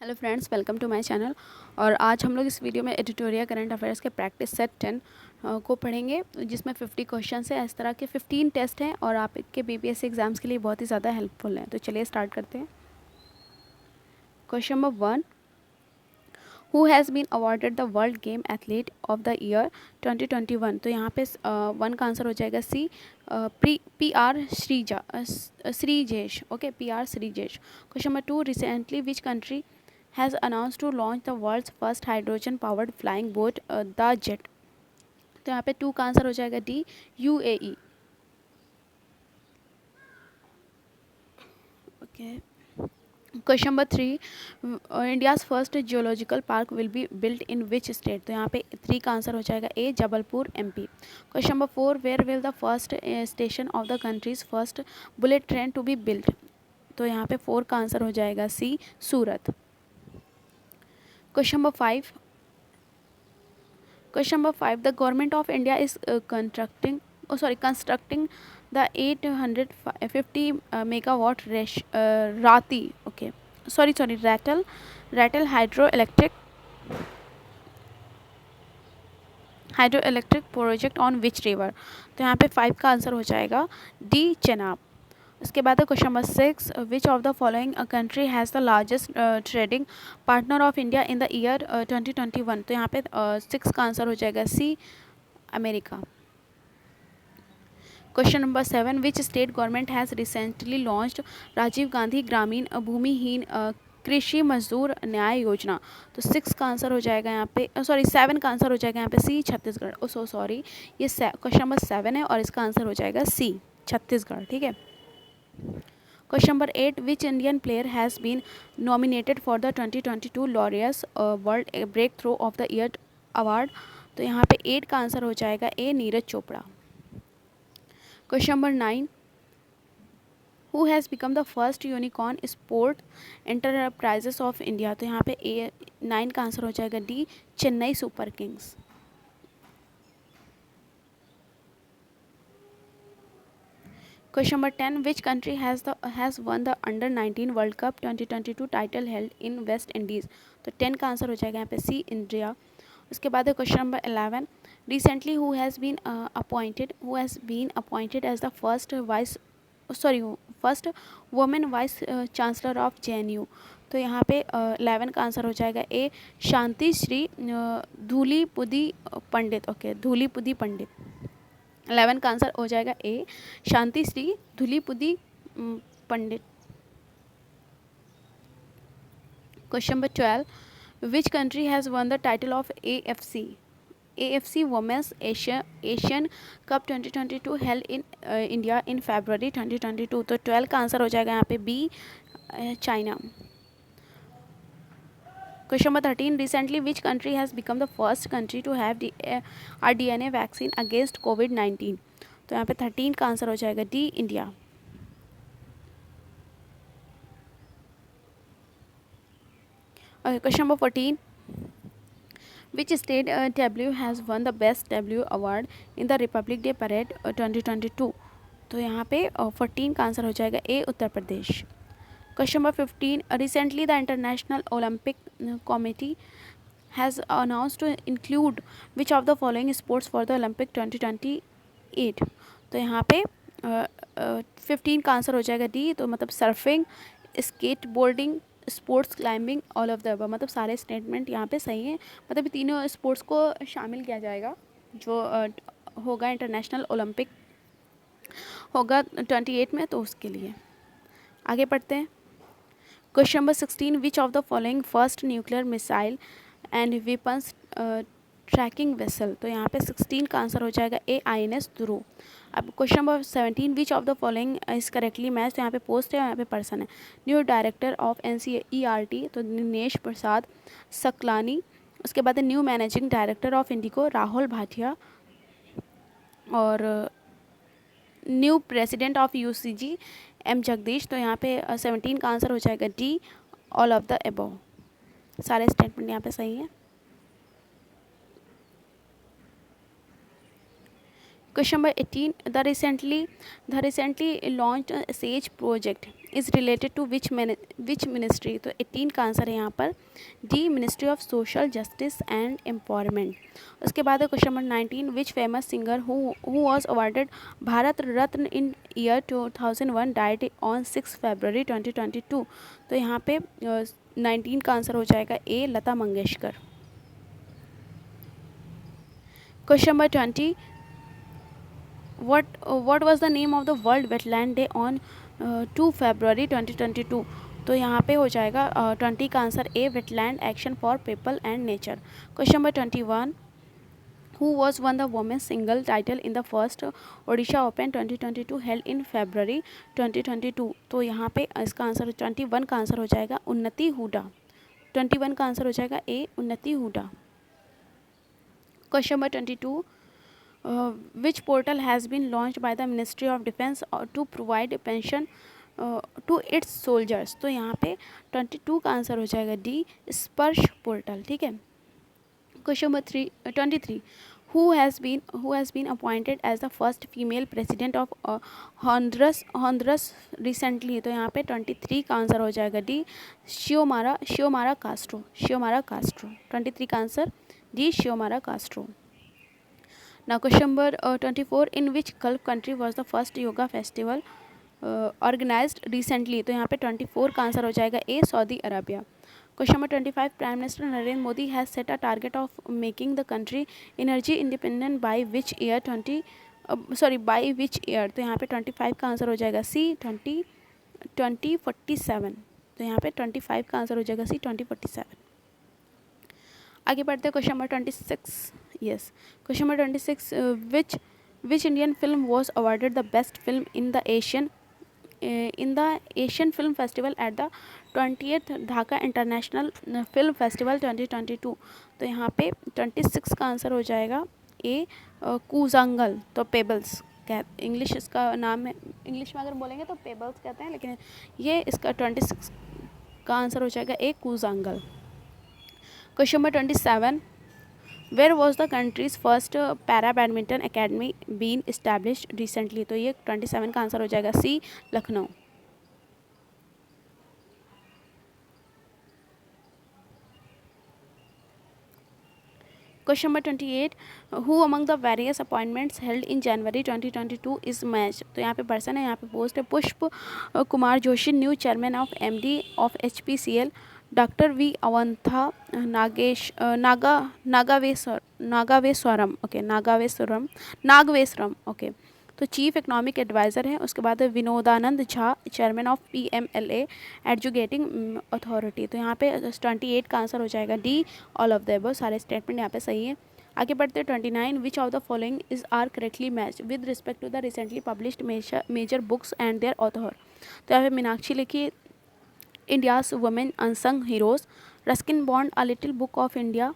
Hello friends, welcome to my channel. और आज हम लोग इस वीडियो में एडिटोरियल करंट अफेयर्स के प्रैक्टिस सेट 10 को पढ़ेंगे, जिसमें 50 क्वेश्चन है। इस तरह के 15 टेस्ट हैं और आपके बीपीएससी एग्जाम्स के लिए बहुत ही ज़्यादा हेल्पफुल हैं। तो चलिए स्टार्ट करते हैं। Question number 1, who has been awarded the world game athlete of the year 2021। तो यहाँ पे 1 का आंसर हो जाएगा C, P R Sreejesh. Okay, P R Sreejesh. Question number 2, recently which country has announced to launch the world's first hydrogen powered flying boat, the jet। तो यहाँ पे 2 का आंसर हो जाएगा D, UAE. Okay, question number 3, India's first geological park will be built in which state. तो यहाँ पे 3 का आंसर हो जाएगा A, Jabalpur MP. Question number 4, where will the first station of the country's first bullet train to be built. तो यहाँ पे 4 का आंसर हो जाएगा सी, सूरत। Question number 5, the government of India is constructing the 850 megawatt Rati, Rattle hydroelectric project on which river। तो यहाँ पे 5 का आंसर हो जाएगा डी, चेनाब। इसके बाद है question number 6, which of the following country has the largest trading partner of India in the year 2021। तो यहाँ पे 6 का आंसर हो जाएगा C, America. Question number 7, which state government has recently launched Rajiv Gandhi Grameen Bhumiheen कृषि मजदूर न्याय योजना। तो 6 का आंसर हो जाएगा यहाँ पे 7 का आंसर हो जाएगा यहाँ पे सी, छत्तीसगढ़। ये क्वेश्चन नंबर 7 है और इसका आंसर हो जाएगा सी, छत्तीसगढ़। ठीक है। Question number 8, which Indian player has been nominated for the 2022 Laureus world breakthrough of the year award. तो यहाँ पे 8 का आंसर हो जाएगा A, Neeraj Chopra. Question number 9, who has become the first unicorn sport enterprises of India. तो यहाँ पे A, 9 का आंसर हो जाएगा D, Chennai Super Kings. Question number 10, which country has won the Under 19 World Cup 2022 title held in West Indies। तो 10 का answer हो जाएगा यहाँ पे सी, इंडिया। उसके बाद है question number 11, recently who has been appointed as the first women vice chancellor of JNU. तो यहाँ पे 11 का आंसर हो जाएगा A, Shanti Shri Dhulipudi Pandit. Okay, धूलीपुदी पंडित। 11 का आंसर हो जाएगा A, Shanti Shri Dhulipudi Pandit. Question number 12, which country has won the title of AFC women's Asian cup 2022 held in India in February 2022। तो 12 का आंसर हो जाएगा यहाँ पे B, China. Question number 13, recently which country has become the first country to have RDNA vaccine against COVID-19। तो यहाँ पे 13 का आंसर हो जाएगा D, India. Question number 14, which state W has won the best W award in the Republic Day Parade 2022। तो यहाँ पे 14 का आंसर हो जाएगा ए, Uttar Pradesh. Question number 15, recently the International Olympic Committee has announced to include which of the following sports for the Olympic 2028। तो यहाँ पे 15 का आंसर हो जाएगा डी, तो मतलब surfing, skateboarding, sports climbing, all of the above. मतलब सारे स्टेटमेंट यहाँ पे सही हैं। मतलब तीनों स्पोर्ट्स को शामिल किया जाएगा जो होगा इंटरनेशनल ओलंपिक होगा 28 में, तो उसके लिए। आगे पढ़ते हैं। Question number 16, which of the following first nuclear missile and weapons tracking vessel. तो यहाँ पे 16 का आंसर हो जाएगा ए, INS ध्रुव। अब question number 17, which of the following is correctly match. तो यहाँ पे पोस्ट है और यहाँ पे पर्सन है। न्यू डायरेक्टर ऑफ NCERT, तो दिनेश प्रसाद सकलानी। उसके बाद new managing director of IndiGo, Rahul Bhatia. और new president of UCG, M Jagdish. तो यहाँ पे 17 का आंसर हो जाएगा D, all of the above. सारे स्टेटमेंट यहाँ पे सही हैं। Question number 18, the recently launched SAGE project is related to which ministry, तो 18 का आंसर है यहाँ पर D, ministry of social justice and empowerment. उसके बाद है question number 19, which famous singer who was awarded Bharat Ratna in year 2001 died on 6 February 2022, तो यहाँ पे 19 का आंसर हो जाएगा A, Lata Mangeshkar. Question number 20, what was the name of the World Wetland Day on 2 February 2022, तो यहाँ पे हो जाएगा 20 का answer A, wetland action for people and nature. Question number 21, who was won the women's single title in the first Odisha Open 2022 held in February 2022, तो यहाँ पे इसका आंसर 21 का आंसर हो जाएगा उन्नति हुडा। 21 का आंसर हो जाएगा A, Unnati Hooda. Question number 22, which portal has been launched by the Ministry of Defence to provide pension to its soldiers, तो यहाँ पे 22 का आंसर हो जाएगा डी, स्पर्श पोर्टल। ठीक है। Question number 23, who has been appointed as the first female president of Honduras recently, तो यहाँ पे 23 का आंसर हो जाएगा डी, शियोमारा कास्ट्रो। 23 का answer D, Xiomara Castro. Now question number 24, in which Gulf country was the first yoga festival organized recently, तो यहाँ पे 24 का आंसर हो जाएगा A, Saudi Arabia. Question number 25, prime minister Narendra Modi has set a target of making the country energy independent by which year, तो यहाँ पे 25 का आंसर हो जाएगा सी, 2047, तो यहाँ पे 25 का आंसर हो जाएगा सी, 2047। आगे बढ़ते हैं question number 26, yes, question number 26, which Indian film was awarded the best film in the Asian film festival at the 20th Dhaka international film festival 2022, तो यहाँ पे 26 का आंसर हो जाएगा ए, कूजांगल, तो पेबल्स इंग्लिश इसका नाम है, इंग्लिश में अगर बोलेंगे तो पेबल्स कहते हैं, लेकिन ये इसका 26 का आंसर हो जाएगा ए, कूजांगल। Question number 27, where was the country's first para badminton academy been established recently, तो ये 27 का आंसर हो जाएगा C, Lucknow. Question number 28, who among the various appointments held in January 2022 is match, तो यहाँ पे पर्सन है, यहाँ पे पोस्ट है Pushp Kumar Joshi, new chairman of MD of HPCL, doctor V Anantha Nageswaran, okay, तो चीफ इकोनॉमिक एडवाइज़र है। उसके बाद Vinodanand Jha, chairman of PMLA educating authority, तो यहाँ पे 28 का आंसर हो जाएगा D, all of the above, सारे स्टेटमेंट यहाँ पे सही है। आगे बढ़ते हैं 29, which of the following is are correctly match with respect to the recently published major books and there author, तो यहाँ पे मीनाक्षी लिखी India's Women Unsung Heroes, Ruskin Bond, A Little Book of India,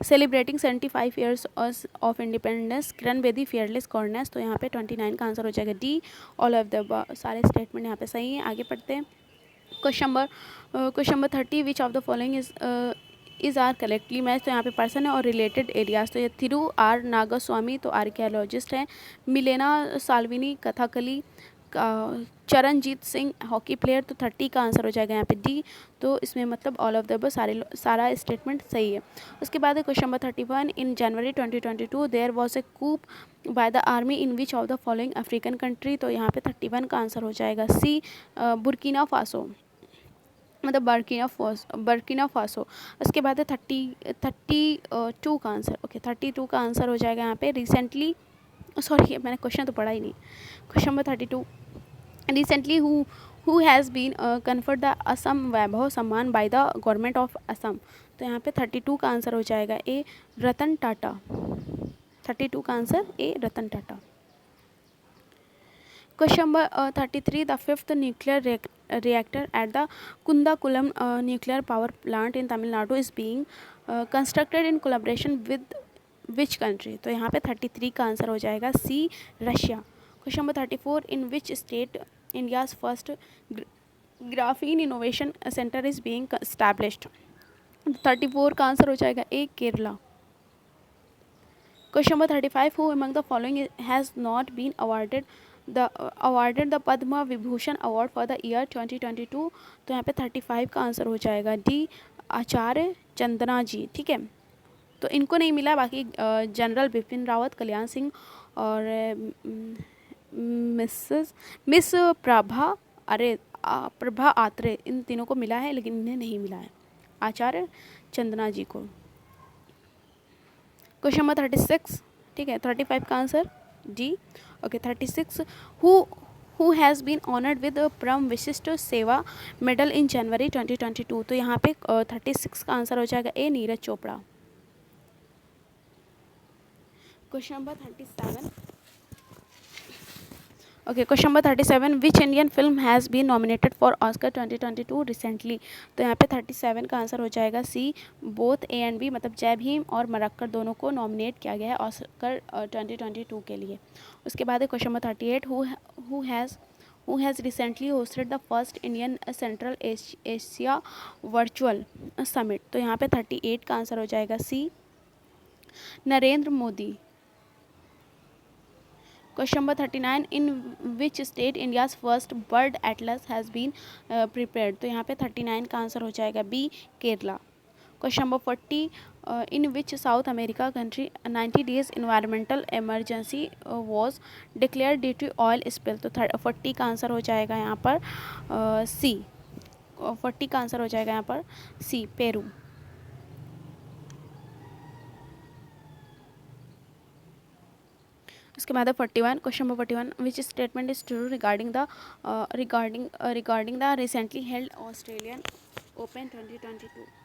Celebrating 75 Years of Independence, Kiran Bedi, Fearless Goddess, तो यहाँ पे 29 का answer हो जाएगा डी, ऑल ऑफ द सारे स्टेटमेंट यहाँ पे सही हैं। आगे पढ़ते हैं question number 30, which of the following is are correctly match, तो यहाँ पे पर्सन है और रिलेटेड एरियाज, तो ये थिरू आर नागस्वामी, तो आर्कियोलॉजिस्ट हैं, Milena Salvini Kathakali, Charanjit Singh hockey player, तो 30 का आंसर हो जाएगा यहाँ पे डी, तो इसमें मतलब ऑल ऑफ द अबव सारा स्टेटमेंट सही है। उसके बाद है question number 31, in January 2022 there was a coup by the army in which of the following African country, तो यहाँ पे 31 का आंसर हो जाएगा सी, बुर्किना फासो, मतलब बर्किना फासो। उसके बाद है 32 का आंसर, ओके, 32 का आंसर हो जाएगा यहाँ पे रिसेंटली, सॉरी मैंने क्वेश्चन तो पढ़ा ही नहीं। Question number 32, recently who has been conferred the Assam Vaibhav Samman by the government of Assam, तो यहाँ पे 32 का आंसर हो जाएगा ए, रतन टाटा। 32 का answer A, Ratan Tata. Question number 33, the fifth nuclear reactor at the Kundakulam nuclear power plant in Tamil Nadu is being constructed in collaboration with which country, तो यहाँ पे 33 का आंसर हो जाएगा C, Russia. Question number 34, in which state India's first graphene innovation centre is being established, 34 का answer हो जाएगा A, Kerala. Question number 35, who among the following has not been awarded the awarded the Padma Vibhushan award for the year 2022। तो यहाँ पे 35 का answer हो जाएगा D, आचार्य चंदना जी। ठीक है, तो इनको नहीं मिला, बाकी जनरल बिपिन रावत, कल्याण सिंह और मिस प्रभा, अरे प्रभा आत्रे, इन तीनों को मिला है, लेकिन इन्हें नहीं मिला है, आचार्य चंदना जी को। Question number 36। ठीक है, 35 का answer D. Okay, 36, who has been honoured with Param Vishisht सेवा मेडल इन जनवरी 2022। तो यहाँ पे 36 का आंसर हो जाएगा A, Neeraj Chopra. Question number 37। Okay, question number 37, which Indian film has been nominated for Oscar 2022 recently. तो यहाँ पे 37 का आंसर हो जाएगा C, both A and B, मतलब जय भीम और मरक्कर दोनों को नॉमिनेट किया गया है ऑस्कर 2022 के लिए। उसके बाद है question number 38, who has recently hosted the first Indian Central Asia virtual summit. तो यहाँ पे 38 का आंसर हो जाएगा C, Narendra Modi. Question number 39, in which state India's first bird atlas has been prepared. तो यहाँ पे 39 का आंसर हो जाएगा B, Kerala. Question number 40, in which South America country 90 days environmental emergency was declare due to oil spill. तो 40 का answer हो जाएगा यहाँ पर सी, 40 का आंसर हो जाएगा यहाँ पर सी, पेरू। उसके बाद 41, question number 41, which statement is true regarding the recently held Australian open 2022।